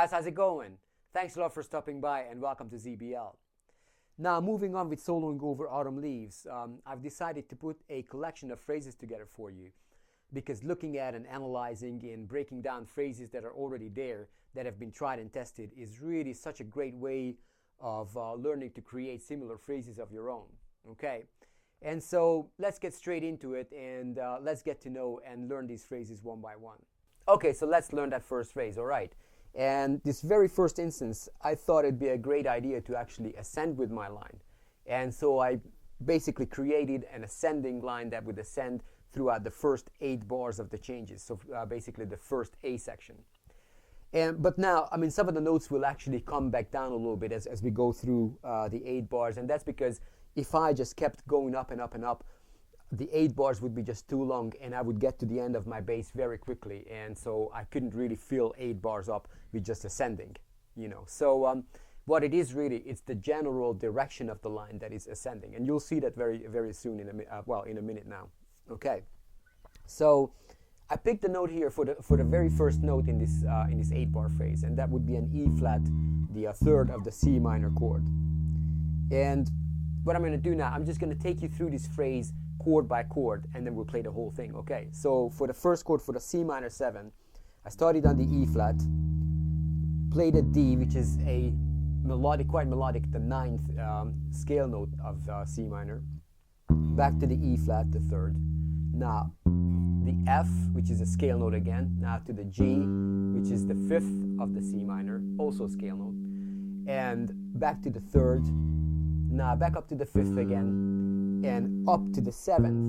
guys, how's it going? Thanks a lot for stopping by and welcome to ZBL. Now, moving on with soloing over Autumn Leaves, I've decided to put a collection of phrases together for you, because looking at and analyzing and breaking down phrases that are already there, that have been tried and tested, is really such a great way of learning to create similar phrases of your own. Okay, and so let's get straight into it, and let's get to know and learn these phrases one by one. Okay, so let's learn that first phrase, all right. And this very first instance, I thought it'd be a great idea to actually ascend with my line. And so I basically created an ascending line that would ascend throughout the first 8 bars of the changes, so basically the first A section. But now, I mean, some of the notes will actually come back down a little bit as we go through the 8 bars, and that's because if I just kept going up and up and up, the 8 bars would be just too long, and I would get to the end of my bass very quickly, and so I couldn't really fill 8 bars up with just ascending, you know. So what it is really, it's the general direction of the line that is ascending, and you'll see that very, very soon in a minute now. Okay, so I picked the note here for the very first note in this 8-bar phrase, and that would be an E flat, the third of the C minor chord. And what I'm going to do now, I'm just going to take you through this phrase chord by chord, and then we'll play the whole thing. Okay, so for the first chord, for the C minor 7, I started on the E flat, played a D, which is a melodic, quite melodic, the 9th scale note of C minor, back to the E flat, the 3rd, now the F, which is a scale note again, now to the G, which is the 5th of the C minor, also scale note, and back to the 3rd, now back up to the 5th again, and up to the 7th.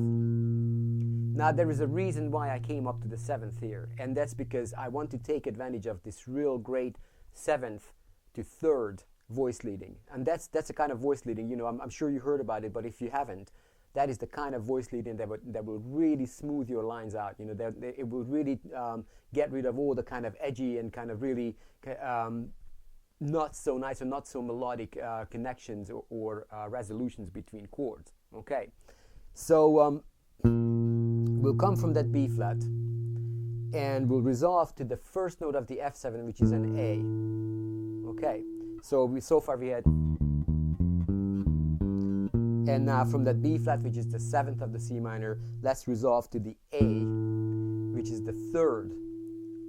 Now there is a reason why I came up to the 7th here, and that's because I want to take advantage of this real great 7th to 3rd voice leading. And that's a kind of voice leading, you know, I'm sure you heard about it, but if you haven't, that is the kind of voice leading that will really smooth your lines out, you know, it will really get rid of all the kind of edgy and kind of really not so nice or not so melodic connections or resolutions between chords. Okay, so we'll come from that B flat and we'll resolve to the first note of the F7, which is an A. Okay, so far we had, and now from that B flat, which is the 7th of the C minor, let's resolve to the A, which is the 3rd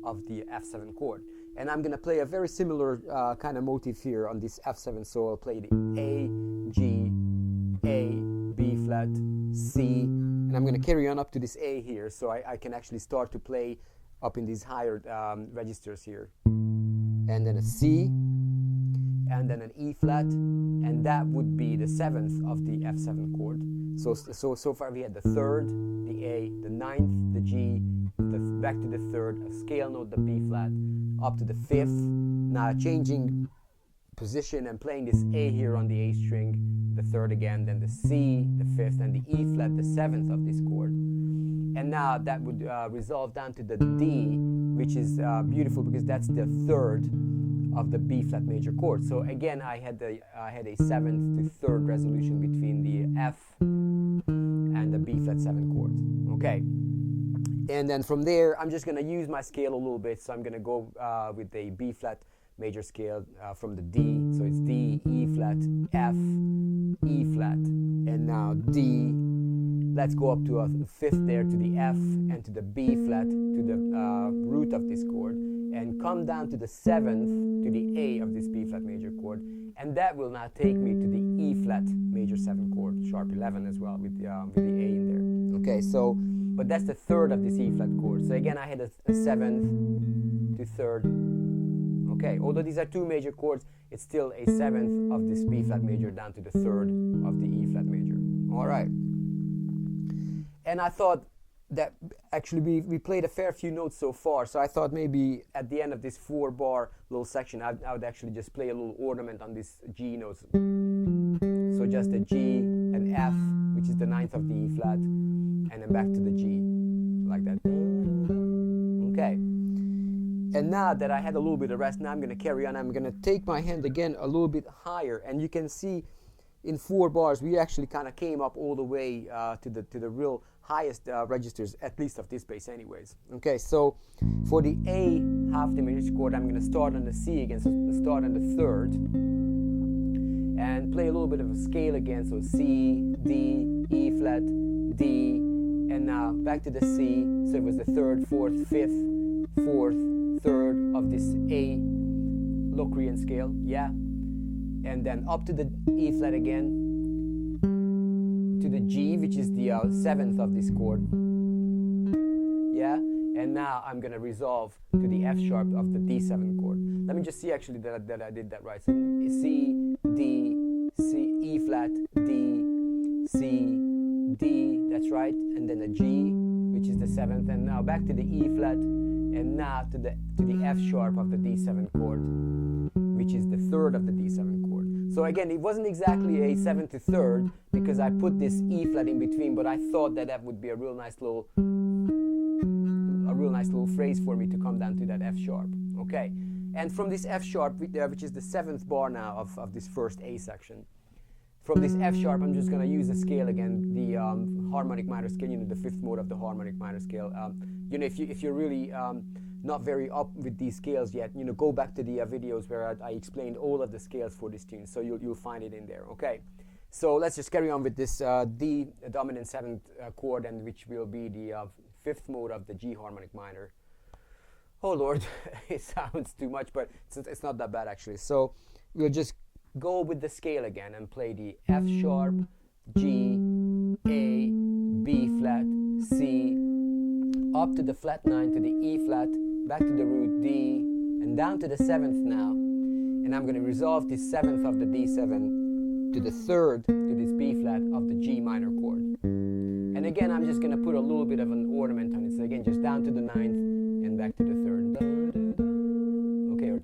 of the F7 chord. And I'm going to play a very similar kind of motif here on this F7, so I'll play the A, G, A, B flat, C, and I'm going to carry on up to this A here, so I can actually start to play up in these higher registers here. And then a C, and then an E flat, and that would be the 7th of the F7 chord. So far we had the 3rd, the A, the 9th, the G, back to the 3rd, a scale note, the B flat, up to the 5th. Now changing position and playing this A here on the A string, the 3rd again, then the C, the 5th, and the E flat, the 7th of this chord. And now that would resolve down to the D, which is beautiful because that's the 3rd of the B flat major chord. So again, I had a 7th to 3rd resolution between the F and the B flat 7 chord. Okay, and then from there, I'm just going to use my scale a little bit. So I'm going to go with the B flat major scale from the D. So it's D, E flat, F, E flat, and now D. Let's go up to a 5th there to the F and to the B flat to the root of this chord, and come down to the 7th to the A of this B flat major chord, and that will now take me to the E flat major 7 chord, sharp 11 as well with the A in there. Okay, so but that's the 3rd of this E flat chord. So again, I had a 7th to 3rd. Okay, although these are 2 major chords, it's still a 7th of this B flat major down to the 3rd of the E flat major. All right. And I thought that actually we played a fair few notes so far, so I thought maybe at the end of this 4-bar little section, I would actually just play a little ornament on these G notes. So just a G, an F, which is the 9th of the E flat, and then back to the G, like that. Okay. And now that I had a little bit of rest, now I'm going to carry on. I'm going to take my hand again a little bit higher, and you can see in 4 bars we actually kind of came up all the way to the real highest registers, at least of this bass anyways. Okay, so for the A half diminished chord, I'm going to start on the C again, so start on the third, and play a little bit of a scale again, so C, D, E flat, D, and now back to the C, so it was the third, fourth, fifth, fourth, third of this A Locrian scale, yeah, and then up to the E flat again, to the G, which is the seventh of this chord, yeah, and now I'm going to resolve to the F sharp of the D7 chord. Let me just see actually that I did that right. So C, D, C, E flat, D, C, D, that's right, and then a G, which is the seventh, and now back to the E flat, and now to the F sharp of the D7 chord, which is the third of the D7 chord. So again, it wasn't exactly a 7th to 3rd because I put this E flat in between, but I thought that would be a real nice little phrase for me to come down to that F sharp. Okay, and from this F sharp, which is the 7th bar now of this first A section, from this F sharp, I'm just going to use the scale again, the harmonic minor scale, the 5th mode of the harmonic minor scale. If you're really not very up with these scales yet, go back to the videos where I explained all of the scales for this tune, so you'll find it in there. Okay, so let's just carry on with this D dominant 7th chord, and which will be the 5th mode of the G harmonic minor. Oh Lord, it sounds too much, but it's not that bad actually. So we'll just go with the scale again and play the F sharp, G, A, B flat, C, up to the flat 9 to the E flat, back to the root D, and down to the 7th now. And I'm going to resolve this 7th of the D7 to the 3rd to this B flat of the G minor chord. And again, I'm just going to put a little bit of an ornament on it. So again, just down to the 9th and back to the 3rd. Okay, or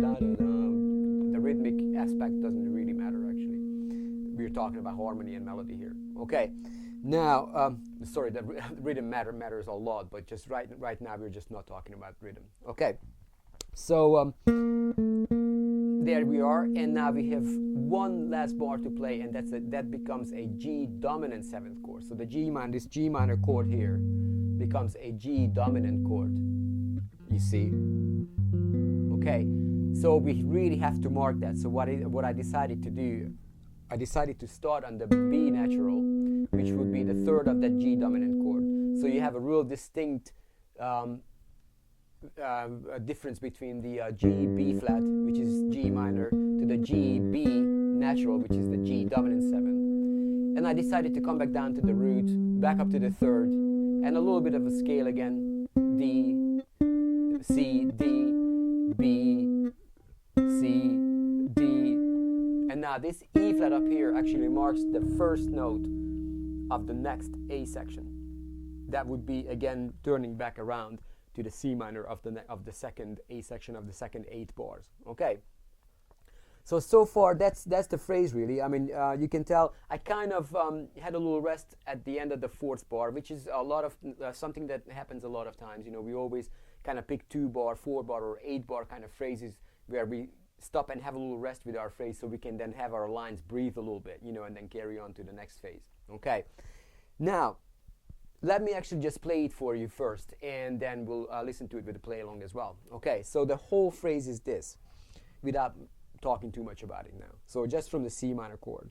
the rhythmic aspect doesn't really matter actually. We're talking about harmony and melody here. Okay. Now, sorry, the rhythm matters a lot, but just right now we're just not talking about rhythm. Okay, so there we are, and now we have one last bar to play, and that becomes a G dominant 7th chord. So the this G minor chord here becomes a G dominant chord. You see? Okay, so we really have to mark that. So what I decided to do, I decided to start on the B natural, which would be the 3rd of that G dominant chord. So you have a real distinct difference between the G B flat, which is G minor, to the G B natural, which is the G dominant 7. And I decided to come back down to the root, back up to the 3rd, and a little bit of a scale again, D, C, D, B, C, D. And now this E flat up here actually marks the first note of the next A section. That would be again turning back around to the C minor of the second A section of the second 8 bars. Okay. So far that's the phrase really. I mean, you can tell I kind of had a little rest at the end of the 4th bar, which is a lot of something that happens a lot of times. We always kind of pick 2 bar, 4 bar, or 8 bar kind of phrases where we stop and have a little rest with our phrase, so we can then have our lines breathe a little bit, and then carry on to the next phase. Okay. Now, let me actually just play it for you first, and then we'll listen to it with the play along as well. Okay, so the whole phrase is this, without talking too much about it now. So just from the C minor chord.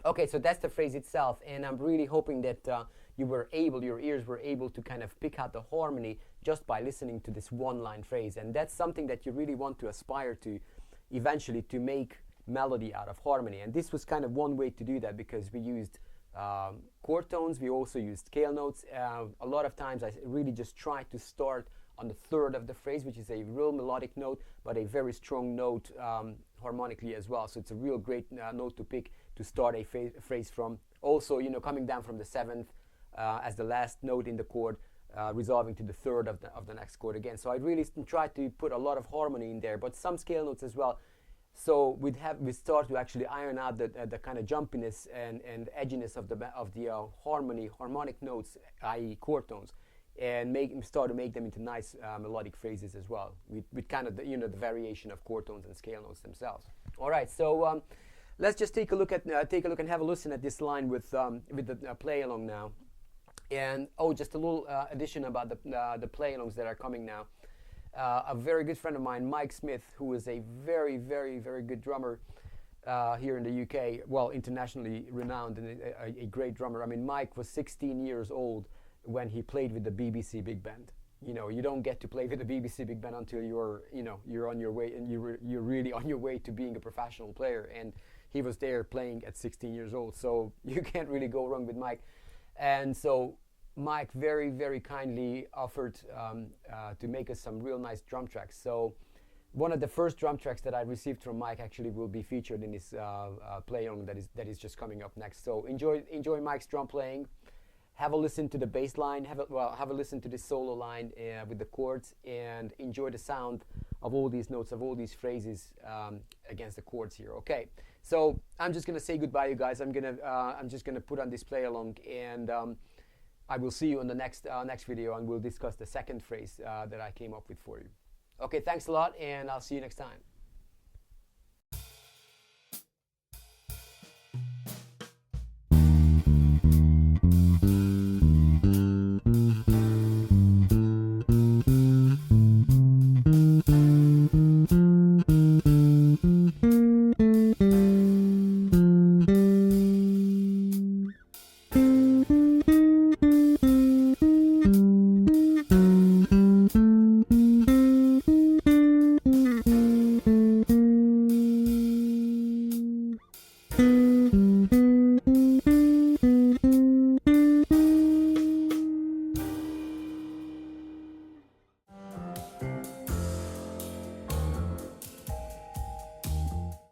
Okay, so that's the phrase itself, and I'm really hoping that your ears were able to kind of pick out the harmony just by listening to this one-line phrase, and that's something that you really want to aspire to eventually, to make melody out of harmony. And this was kind of one way to do that, because we used chord tones. We also use scale notes. A lot of times I really just try to start on the third of the phrase, which is a real melodic note, but a very strong note harmonically as well. So it's a real great note to pick to start a phrase from. Also, you know, coming down from the seventh as the last note in the chord, resolving to the third of the next chord again. So I really try to put a lot of harmony in there, but some scale notes as well. So we start to actually iron out the kind of jumpiness and edginess of the harmonic notes, i.e. chord tones, and start to make them into nice melodic phrases as well, with kind of the variation of chord tones and scale notes themselves. All right, so let's just take a look and have a listen at this line with the play along now. And just a little addition about the play-alongs that are coming now. A very good friend of mine, Mike Smith, who is a very, very, very good drummer here in the UK, well, internationally renowned and a great drummer. I mean, Mike was 16 years old when he played with the BBC Big Band. You know, you don't get to play with the BBC Big Band until you're on your way, and you're really on your way to being a professional player. And he was there playing at 16 years old, so you can't really go wrong with Mike. And so Mike very, very kindly offered to make us some real nice drum tracks. So one of the first drum tracks that I received from Mike actually will be featured in this play-along that is just coming up next. So enjoy Mike's drum playing. Have a listen to the bass line. Have a listen to this solo line with the chords, and enjoy the sound of all these notes, of all these phrases against the chords here. Okay, so I'm just gonna say goodbye, you guys. I'm just gonna put on this play-along, and I will see you in the next video, and we'll discuss the second phrase that I came up with for you. Okay, thanks a lot, and I'll see you next time.